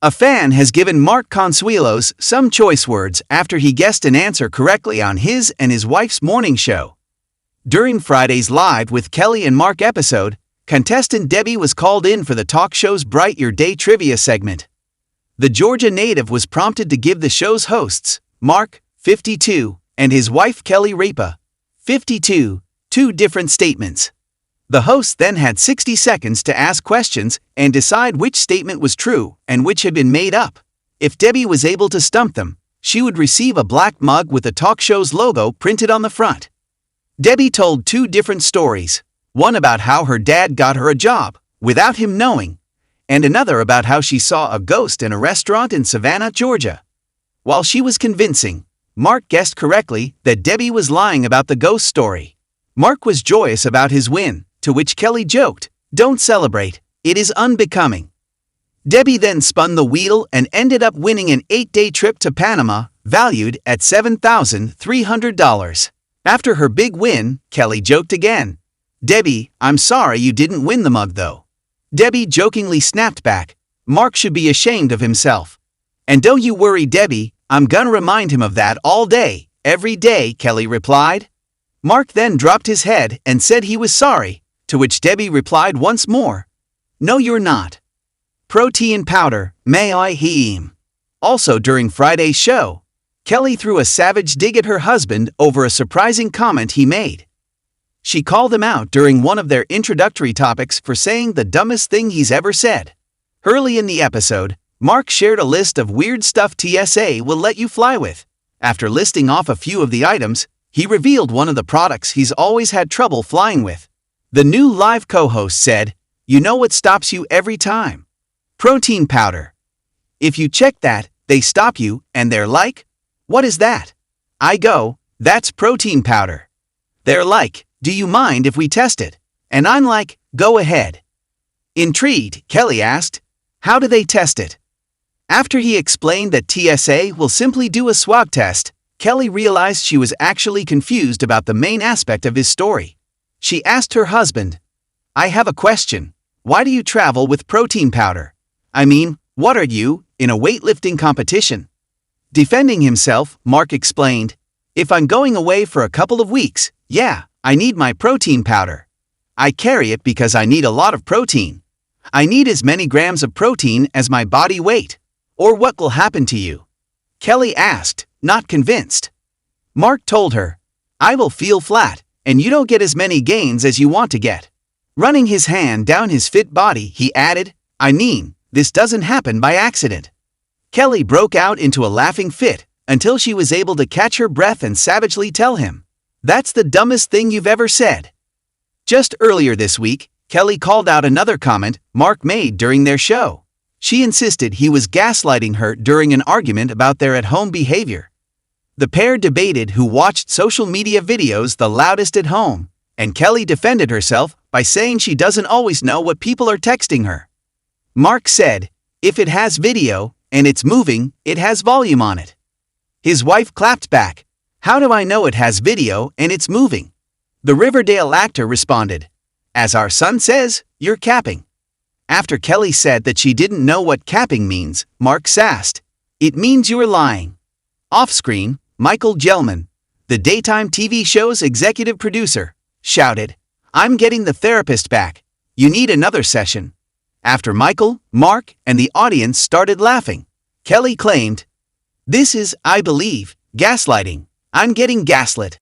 A fan has given Mark Consuelos some choice words after he guessed an answer correctly on his and his wife's morning show. During Friday's Live with Kelly and Mark episode, contestant Debbie was called in for the talk show's Bright Your Day trivia segment. The Georgia native was prompted to give the show's hosts, Mark, 52, and his wife Kelly Rapa, 52, two different statements. The host then had 60 seconds to ask questions and decide which statement was true and which had been made up. If Debbie was able to stump them, she would receive a black mug with the talk show's logo printed on the front. Debbie told two different stories, one about how her dad got her a job, without him knowing, and another about how she saw a ghost in a restaurant in Savannah, Georgia. While she was convincing, Mark guessed correctly that Debbie was lying about the ghost story. Mark was joyous about his win, to which Kelly joked, "Don't celebrate, it is unbecoming." Debbie then spun the wheel and ended up winning an 8-day trip to Panama, valued at $7,300. After her big win, Kelly joked again, "Debbie, I'm sorry you didn't win the mug though." Debbie jokingly snapped back, "Mark should be ashamed of himself." "And don't you worry, Debbie, I'm gonna remind him of that all day, every day," Kelly replied. Mark then dropped his head and said he was sorry, to which Debbie replied once more, "No, you're not. Protein powder, may I him." Also during Friday's show, Kelly threw a savage dig at her husband over a surprising comment he made. She called him out during one of their introductory topics for saying the dumbest thing he's ever said. Early in the episode, Mark shared a list of weird stuff TSA will let you fly with. After listing off a few of the items, he revealed one of the products he's always had trouble flying with. The new live co-host said, "You know what stops you every time? Protein powder. If you check that, they stop you and they're like, 'What is that?' I go, 'That's protein powder.' They're like, 'Do you mind if we test it?' And I'm like, 'Go ahead.'" Intrigued, Kelly asked, "How do they test it?" After he explained that TSA will simply do a swab test, Kelly realized she was actually confused about the main aspect of his story. She asked her husband, "I have a question. Why do you travel with protein powder? I mean, what are you, in a weightlifting competition?" Defending himself, Mark explained, "If I'm going away for a couple of weeks, yeah, I need my protein powder. I carry it because I need a lot of protein. I need as many grams of protein as my body weight. Or what will happen to you?" Kelly asked, not convinced. Mark told her, "I will feel flat, and you don't get as many gains as you want to get." Running his hand down his fit body, he added, "I mean, this doesn't happen by accident." Kelly broke out into a laughing fit until she was able to catch her breath and savagely tell him, "That's the dumbest thing you've ever said." Just earlier this week, Kelly called out another comment Mark made during their show. She insisted he was gaslighting her during an argument about their at-home behavior. The pair debated who watched social media videos the loudest at home, and Kelly defended herself by saying she doesn't always know what people are texting her. Mark said, "If it has video, and it's moving, it has volume on it." His wife clapped back, "How do I know it has video and it's moving?" The Riverdale actor responded, "As our son says, you're capping." After Kelly said that she didn't know what capping means, Mark sassed, "It means you're lying." Off-screen, Michael Gelman, the daytime TV show's executive producer, shouted, "I'm getting the therapist back. You need another session." After Michael, Mark, and the audience started laughing, Kelly claimed, "This is, I believe, gaslighting. I'm getting gaslit."